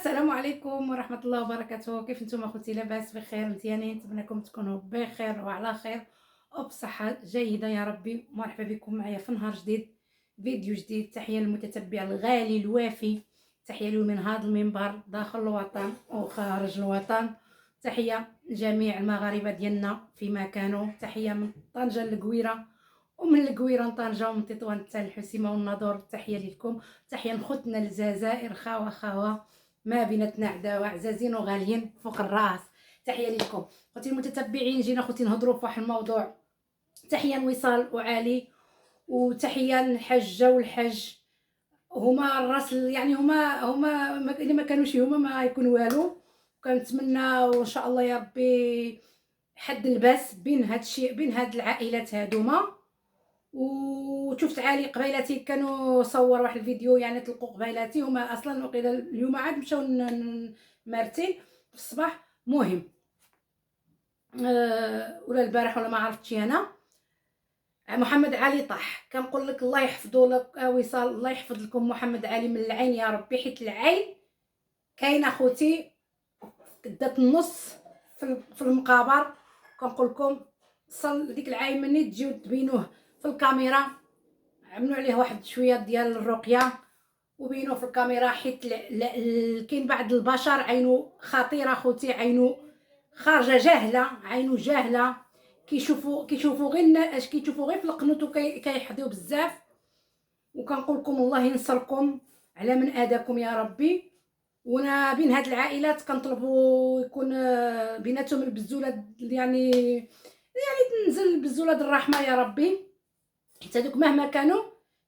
السلام عليكم ورحمة الله وبركاته. كيف نتوما اخوتي؟ لاباس بخير؟ مزيانين؟ نتمنىكم تكونوا بخير وعلى خير وبصحة جيدة يا ربي. مرحبا بكم معايا في نهار جديد، فيديو جديد. تحية للمتتبع الغالي الوافي، تحية له من هذا المنبر داخل الوطن وخارج الوطن. تحية لجميع المغاربة ديالنا فيما كانوا. تحية من طنجة للقويرة ومن القويرة لطنجة ومن تطوان حتى الحسيمة والناظور. تحية لكم. تحية لخوتنا الجزائر، خاوة ما بيناتنا عداوه، عزازين وغاليين فوق الراس. تحيه لكم خوتي المتتبعين. جينا خوتي نهضروا في واحد الموضوع. تحيه لوصال وعلي، وتحيه للحجه والحج. هما الراس يعني هما اللي ما كانوش هما ما يكون والو. كنتمنى وان شاء الله يا ربي حد الباس بين هاد الشيء، بين هاد العائلات هادوما. وشفت علي قبيلاتي كانوا صور واحد الفيديو، يعني طلقوا قبيلاتي هما اصلا وقيلا اليوم عاد مشاو مارتين في الصباح. مهم ولا البارح ولا ما عرفتش انا. محمد علي طاح. كنقول لك الله يحفظه لك وصال، الله يحفظ لكم محمد علي من العين يا ربي، حيت العين كاينه خوتي دات النص في المقابر. كنقول لكم صل ديك العين مني تجيو تبينوه في الكاميرا، عملوا عليه واحد شويه ديال الرقيه وبينوه في الكاميرا، حيت كاين بعض البشر عينو خطيره خوتي، عينو خارجه جاهله، عينو جاهله. كيشوفوا غير في القنوت وكيحظيو بزاف. وكنقول لكم الله ينصركم على من اذاكم يا ربي. وانا بين هاد العائلات كنطلبوا يكون بيناتهم البزوله، يعني تنزل البزوله الرحمه يا ربي، حيت هذوك مهما كانوا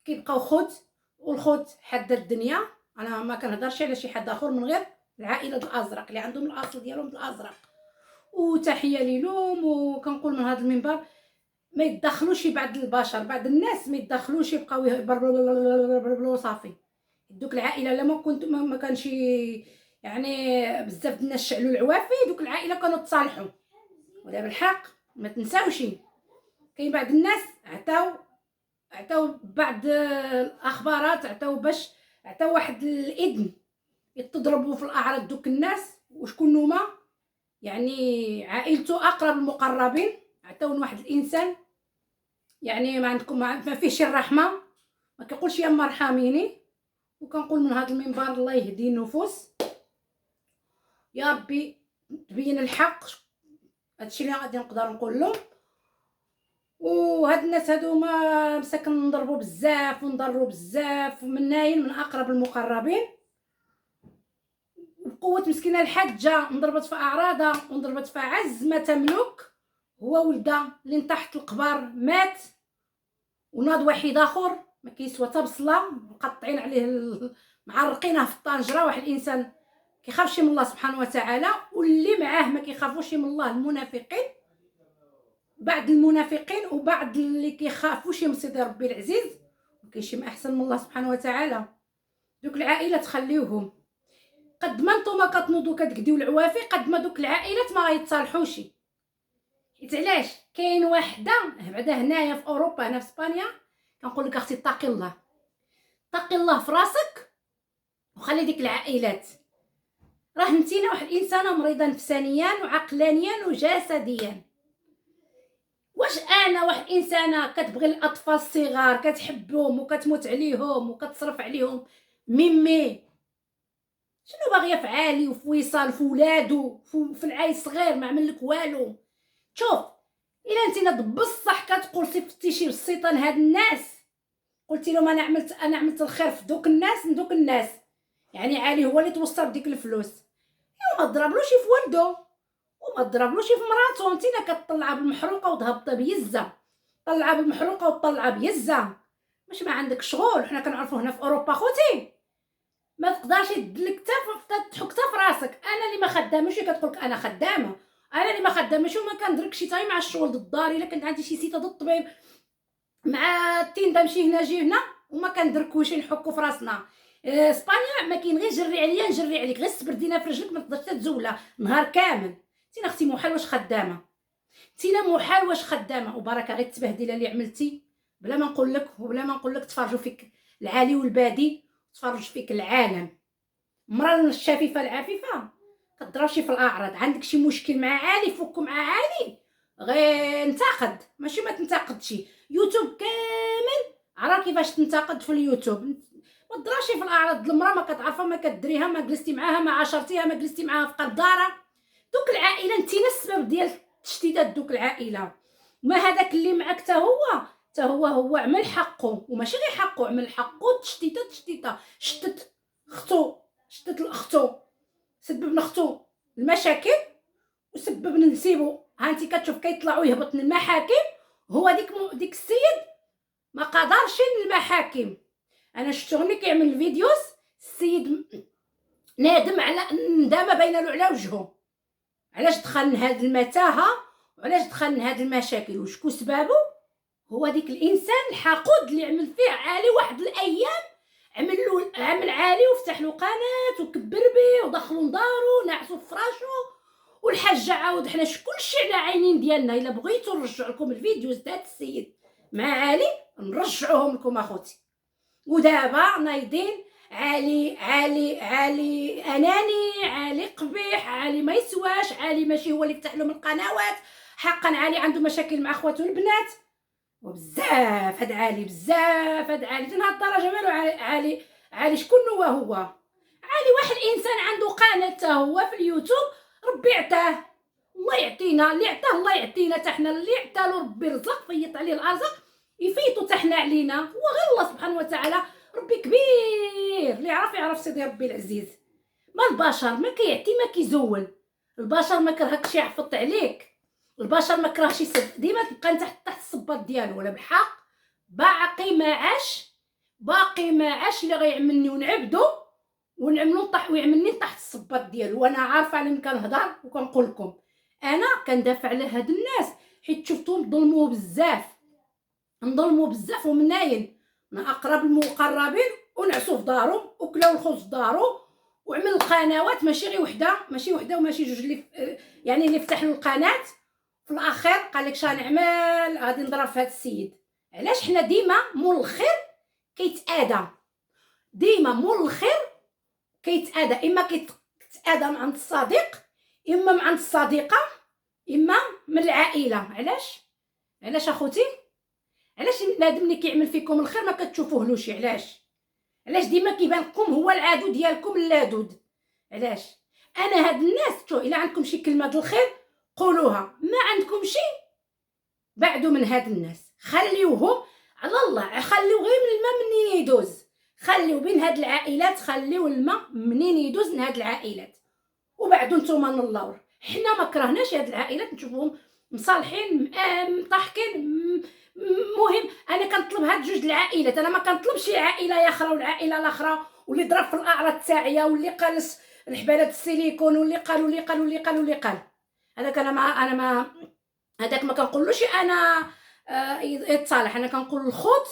كيبقاو خوت، والخوت حد الدنيا. انا ما كنهضرش على شي حد اخر من غير العائله الازرق اللي عندهم الاصل ديالهم الازرق. وتحيه ليلهم. وكنقول من هذا المنبر ما يتدخلوش بعض البشر، بعض الناس ما يتدخلوش، يبقاو يبربلوا صافي. دوك العائله لما كنت ما كانش يعني بزاف الناس شعلوا العوافي، دوك العائله كانوا تصالحوا. ولا بالحق ما تنساوش كاين بعض الناس عطاو بعض الاخبارات، عطاو واحد الاذن يتضربوا في الاعراض دوك الناس. وشكون هما؟ يعني عائلته اقرب المقربين. عطاو واحد الانسان يعني ما عندكم ما فيهش الرحمه، ما كيقولش يا ارحميني. وكنقول من هذا المنبر الله يهدي النفوس يا ربي، تبين الحق. هادشي اللي غادي نقدر نقول له. وهاد الناس هادوما مساكن نضربوا بزاف ونضروا بزاف مناين من اقرب المقربين. بقوه مسكينه الحاجه انضربت في اعراضها وانضربت في عز ما تملك. هو ولدها اللي تحت القبر مات، وناض واحد اخر ما كيسوى حتى بصله مقطعين عليه معرقينه في الطنجره. واحد الانسان كيخافش من الله سبحانه وتعالى، واللي معاه ما كيخافوش من الله، المنافقين. بعض المنافقين وبعض اللي كيخافوش من سيدي ربي العزيز. وكاين احسن من الله سبحانه وتعالى. دوك العائله تخليوهم. قد ما نتوما كتنوضوا كتكديو العوافي، قد ما دوك العائلات ما غيتصالحوش. حيت علاش؟ كاين وحده بعدا هنايا في اوروبا، هنا في اسبانيا. كنقول لك اختي اتقي الله، اتقي الله في راسك وخلي ديك العائلات. راه نتينا واحد الانسانه مريضه نفسانيا وعقلانيا وجسديا. واش انا واحد انسانه كتبغي الاطفال الصغار، كتحبهم وكتموت عليهم وكتصرف عليهم ميمي، شنو باغيه في عالي وفي وصال في ولادو في العاي الصغير ما عمل لك والو؟ شوف، الا انت نض بصح كتقول صفتي شي بالسيطان هاد الناس، قلتي لهم انا عملت الخير في دوك الناس، يعني عالي هو اللي توصل بديك الفلوس. وما تضربلوش في والدو وما تضربلوش في مراتو. انتينا كتطلعها بالمحروقه وتهبطها بيزه، طلعها بالمحروقه وطلعها بيزه. واش ما عندك شغل؟ حنا كنعرفوا هنا في اوروبا خوتي ما تقدرش تدلك تحك حتى في راسك. انا اللي ما خدامش كتقولك انا خدامه، انا اللي ما خدامش وما كندركش تاي مع الشغل ضد الدار. الا كنت عندي شي سيته ضد الطبيب مع التين مشي هنا جي هنا وما كندركوش نحكوا في راسنا. اسبانيا ما كاين غير جري عليا نجري عليك، غير سبردينا في رجلك ما تقدرش تزولها نهار كامل. تينا اختي محال واش خدامه، تينا محال واش خدامه. وبركه غير التبهديله اللي عملتي بلا ما نقول لك، وبلا ما نقول لك تفرجوا فيك العالي والبادي، تفرج فيك العالم. مرا الشفيفه العفيفه كضربشي في الاعراض. عندك شي مشكل مع علي فكو مع علي، غير انتقد ماشي ما تنتقدش. يوتيوب كامل عرا كيفاش تنتقد في اليوتيوب. ما تضراشي في الاعراض. المراه ما كتعرفها ما كدريها ما جلستي معاها ما عاشرتيها ما جلستي معاها في قلب دارها. دوك العائله انت السبب ديال التشتيتات. دوك العائله ما هذاك اللي معك تا هو عمل حقه وماشي غير حقه، عمل حقه. تشتيته شتت اختو، شتت الاختو، سببنا اختو المشاكل وسببنا نسيبو. ها انت كتشوف كيطلعوا يهبط المحاكم. هو ديك السيد ما قدرش المحاكم. انا شفتو ملي كيعمل الفيديوز السيد نادم على ندامه باينه له على وجهه. علاش دخل لهاد المتاهه وعلاش دخل لهاد المشاكل وشكون سببه؟ هو ديك الانسان الحقود اللي عمل فيه علي. واحد الايام عمل عالي وفتح له قناه وكبر به ودخلوا لدارو نعسوا في فراشو. والحاجه عاود حنا كلشي على عينين ديالنا. الا بغيتو نرجع لكم الفيديوز تاع السيد مع علي نرجعوهم لكم اخوتي. ودابا نايضين علي اناني، علي قبيح، علي ما يسواش، علي ماشي هو اللي فتح لهم القنوات. حقا علي عنده مشاكل مع اخواته البنات وبزاف. هاد علي بزاف، هاد علي لهاد الدرجه مالو. علي شكون هو علي واحد انسان عنده قناه حتى هو في اليوتيوب. ربي عطاه، الله يعطينا اللي عطاه، الله يعطينا حتى حنا اللي عطاه ربي رزق فيط عليه الارزاق يفيطو حتى حنا علينا. هو غير الله سبحانه وتعالى. ربي كبير اللي يعرف سيدي ربي العزيز. ما البشر ما كيعطي ما كيزول. البشر ما كرهكش يعفط عليك، البشر ما كرهش يسد. ديما تبقى تحت الصباط ديالو. ولا بالحق باقي ما عاش اللي غيعملني ونعبدو ونعملو طح ويعملني تحت الصباط ديالو. وانا عارفه على كنهضر وكنقول لكم انا كندافع على هاد الناس حيت شفتهم ظلموا بزاف ومناين من اقرب المقربين ونعسوا في دارهم وكلاو الخبز في دارو وعمل قنوات ماشي غير وحده وماشي جوج اللي يعني اللي فتح له القناه. في الاخير قال لك شنو نعمل غادي نضرب في هذا السيد. علاش حنا ديما مول الخير كيتاذى، ديما مول الخير كيتاذى. اما كيتاذى من عند الصديق، اما من عند الصديقه، اما من العائله. علاش اخوتي؟ علاش بنادم اللي كيعمل فيكم الخير ما كتشوفوهلوش؟ علاش ديما كيبان لكم هو العدو ديالكم اللدود؟ علاش؟ انا هاد الناس شو الا عندكم شي كلمه د الخير قولوها، ما عندكم شي بعدوا من هاد الناس. خليوهم على الله، خليو غير من الماء منين يدوز. خليو بين هاد العائلات، خليو الماء منين يدوز من هاد العائلات وبعدو نتوما من اللور. حنا ما كرهناش هاد العائلات، نشوفوهم مصالحين مضحكين. مهم انا كنطلب هاد جوج العائلات. انا ما كنطلبش عائله اخرى والعائله الاخرى واللي ضرب في الاعراض تاعيا واللي قال الحبالات السيليكون واللي قال. هذاك انا ما هذاك ما كنقولوش انا يتصالح. انا كنقول الخوت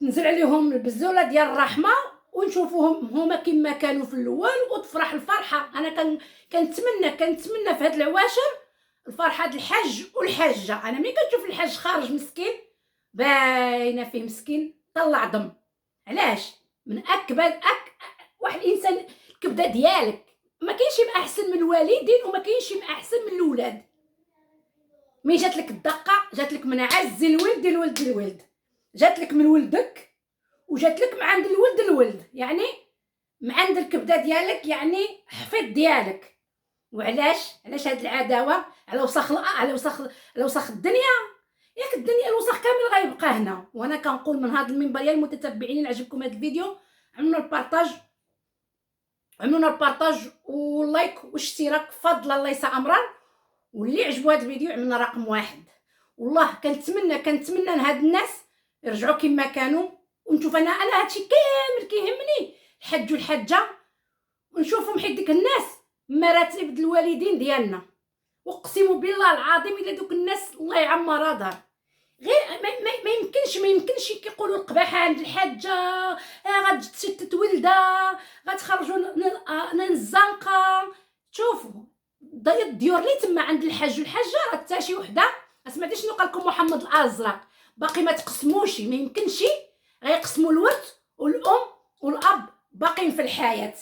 نزل عليهم البزوله ديال الرحمه ونشوفوهم هما كما كانوا في الاول وتفرح الفرحه. انا كنتمنى في هاد العواشر الفرحه د الحج والحجه. انا ملي كنشوف الحج خارج مسكين باينه فيه مسكين طلع دم. علاش؟ من واحد الانسان الكبده ديالك ما كاينش احسن من الوالدين وما كاينش احسن من الاولاد. مي جات لك الدقه جات لك من عز الولد جات لك من ولدك وجات لك من عند الولد يعني من عند الكبده ديالك يعني حفيد ديالك. وعلاش هاد العداوه على وسخ الدنيا؟ ياك الدنيا الوسخ كامل غيبقى هنا. وانا كنقول من هذا المنبر يا المتتبعين اللي عجبكم هذا الفيديو عملوا البارطاج واللايك والاشتراك فضل الله يسع امرار. واللي عجبو هذا الفيديو عملنا رقم 1. والله كنتمنى هاد الناس يرجعوا كما كانوا. ونشوف انا هادشي كامل كيهمني الحج والحجه ونشوفهم حيت ديك الناس مراتب الوالدين ديالنا. اقسم بالله العظيم الا دوك الناس الله يعمرها دار. غير ما يمكنش كيقولوا القباحه عند الحاجه غادي تشتت ولدها غتخرجوا الزنقه. شوفوا الديور اللي تما عند الحاج والحاجه راه حتى شي وحده سمعتي شنو قال لكم محمد الازرق؟ باقي ما تقسموش. ما يمكنش غيقسموا الورث والام والاب باقيين في الحياه.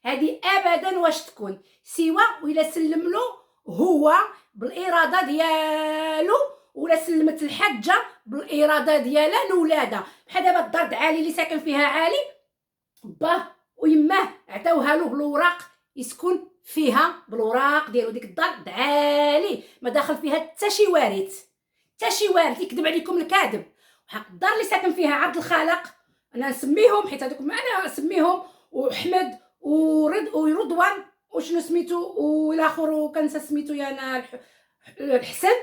هذه ابدا واش تكون سوى وإلا سلم له هو بالاراده ديالو، ولا سلمت الحجه بالاراده ديالها لولادها. بحال دابا الدار عالي اللي ساكن فيها عالي، باه ويماه عطاوها له بالوراق يسكن فيها بالوراق ديالو. ديك الدار عالي ما داخل فيها حتى شي وارث، حتى شي وارث يكذب عليكم الكاذب. وحق الدار اللي ساكن فيها عبد الخالق، انا نسميهم حيت هذوك انا نسميهم، وحمد ورضوان وشنو سميتو والاخر كنسى سميتو يا انا الحسن،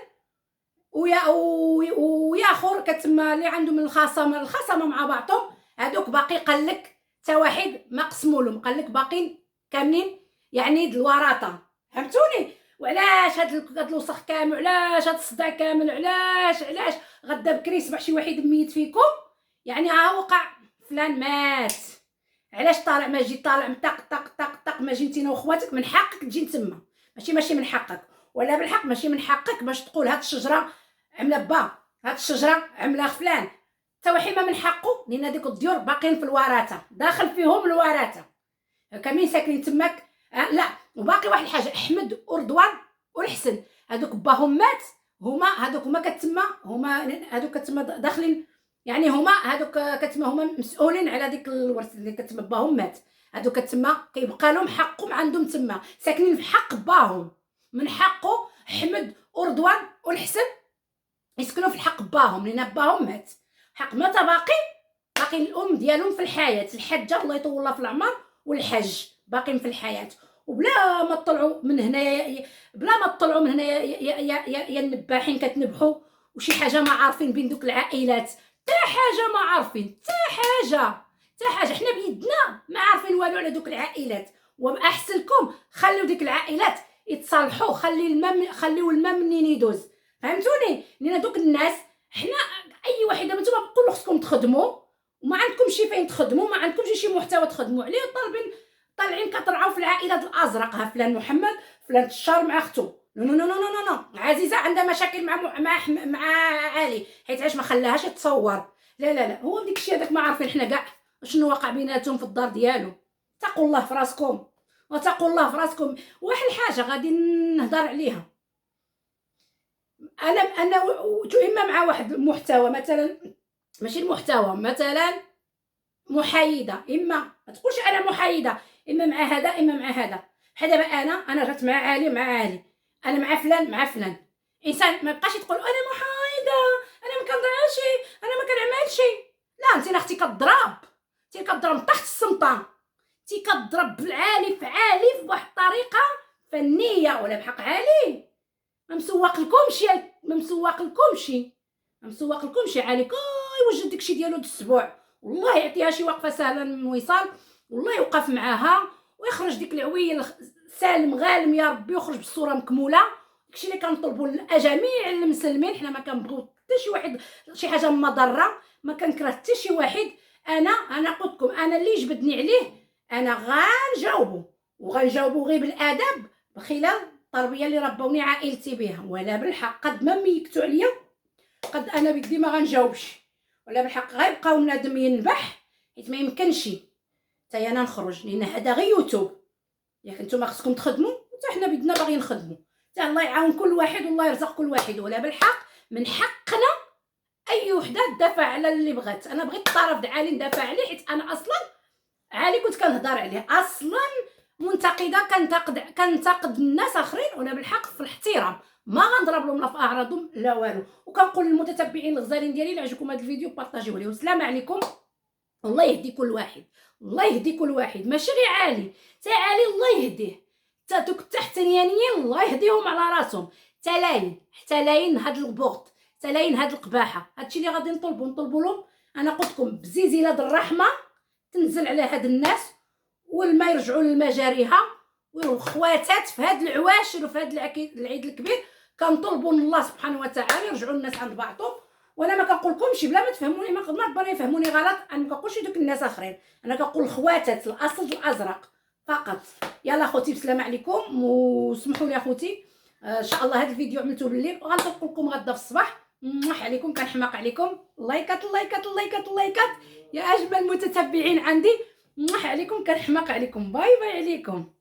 ويا اخر كتما اللي عندهم الخصامه مع بعضهم. هذوك باقي قال لك حتى واحد ما قسموا لهم، قال لك باقيين كاملين يعني الورثه. فهمتوني؟ وعلاش هاد الوسخ كامل؟ علاش هاد الصداع كامل؟ علاش غدا بكري يصبح شي واحد ميت فيكم؟ يعني ها وقع فلان مات، علاش طالع ما جي طالع طق ما جي انت وخواتك؟ من حقك تجي تما، ماشي من حقك، ولا بالحق ماشي من حقك باش تقول هاد الشجره عمله با، هاد الشجره عمله فلان. حتى واحد ما من حقه، لان هذيك الديور باقيين في الوراثه، داخل فيهم الوراثه كاملين ساكنين تماك. لا وباقي واحد الحاجه، احمد ورضوان والحسن هذوك باهم مات، هما كتما هما هذوك كتما داخلين، يعني هما هذوك كتما هما مسؤولين على ديك الورث اللي كتما باهم مات. هذوك كتما كيبقى لهم حقهم عندهم تما، ساكنين في حق باهم. من حقه احمد ورضوان والحسن يسكنوا في الحق باهم، لان باهم مات. حق مات باقي الام ديالهم في الحياه، الحجه الله يطول في العمر والحج باقيين في الحياه. وبلا ما تطلعوا من هنايا، يا النباحين كتنبحوا وشي حاجه ما عارفين بين دوك العائلات، حتى حاجه ما عارفين، حتى حاجه حنا بيدنا ما عارفين والو على دوك العائلات. واحسنكم خليو ديك العائلات يتصالحوا، خليو الماء منين يدوز. فهمتوني؟ لان دوك الناس حنا اي واحد دابا نتوما بقولوا خصكم تخدموا وما عندكمش فين تخدموا، ما عندكمش شي محتوى تخدموا عليه، طالعين كترعاو في العائلات الازرق. ها فلان محمد، فلان تشار مع اختو. نو نو نو نو نو عزيزه عندها مشاكل مع علي، حيت علاش ما خلاهاش تصور. لا هو ديك الشيء هذاك ما عارفين حنا كاع شنو واقع بيناتهم في الدار ديالو. اتقوا الله في راسكم، واتقوا الله في راسكم. واحد الحاجه غادي نهضر عليها، انا اما مع واحد المحتوى مثلا، ماشي المحتوى مثلا محايده، اما ما تقولش انا محايده، اما مع هذا اما مع هذا. بحال دابا انا رحت مع علي، انا مع فلان. انسان ما يبقاش تقول انا محايده، انا ما كنضربش، انا ما كنعملش. لا انت اختي كضرب تحت السمطه، انت كضرب بالعالي في عالي بواحد الطريقه فنيه، ولا بحق عالي ما مسوقلكمش عليك يوجد داكشي ديالو الاسبوع. والله يعطيها شي وقفه سهله من وصال، والله يوقف معاها ويخرج ديك العويه سالم غالم يا ربي، ويخرج بالصوره مكموله. داكشي اللي كنطلبوا جميع المسلمين. حنا ما كنبغيو حتى شي واحد شي حاجه مضره، ما كنكره حتى شي واحد. انا قلت لكم انا اللي جبدني عليه انا غنجاوبو غير بالادب، بخلال التربيه اللي ربوني عائلتي بها. ولا بالحق قد ما ميكتو عليا، قد انا بدي ما غنجاوبش، ولا بالحق غيبقاو بنادم ينبح، حيت ما يمكنش حتى انا نخرج، لان هذا غير يوتيوب. ياك نتوما خصكم تخدموا حتى حنا بدنا باغيين نخدموا، حتى الله يعاون كل واحد والله يرزق كل واحد. ولا بالحق من حقنا اي وحده تدافع على اللي بغات. انا بغيت الطرف د علي ندافع عليه، حيت انا اصلا علي كنت كنهضر عليه اصلا منتقده، كنتقد الناس اخرين، ولا بالحق في الاحترام، ما غنضرب لهم لا في اعراضهم لا والو. وكنقول للمتتبعين الغزالين ديالي اللي عجبكم هذا الفيديو بارطاجيوه ليه. والسلام عليكم، الله يهدي كل واحد، الله يهدي كل واحد، ماشي غير علي، حتى علي الله يهديه، حتى دوك التحتانيين الله يهديهم على راسهم، حتى لاين هاد البغض، حتى لاين هاد القباحه. هادشي اللي غادي نطلبوا لهم. انا قلت لكم بزيزيله الرحمه تنزل على هاد الناس، والما يرجعوا لمجاريها. وخواتات في هاد العواشر وفي هاد العيد الكبير كنطلبوا من الله سبحانه وتعالى يرجعوا الناس عند بعضهم. وانا ما كنقولكمش بلا ما تفهموني، ما ربما يفهموني غلط، انا ما كنقولش دوك الناس اخرين، انا كنقول خواتات الاصل الازرق فقط. يلا خوتي بسلام عليكم، وسمحوا لي اخوتي ان شاء الله هذا الفيديو عملته بالليل وغنطلق لكم غدا في الصباح. عليكم كنحماق عليكم، لايكات يا اجمل متتبعين عندي. عليكم، كنحماق عليكم، باي باي عليكم.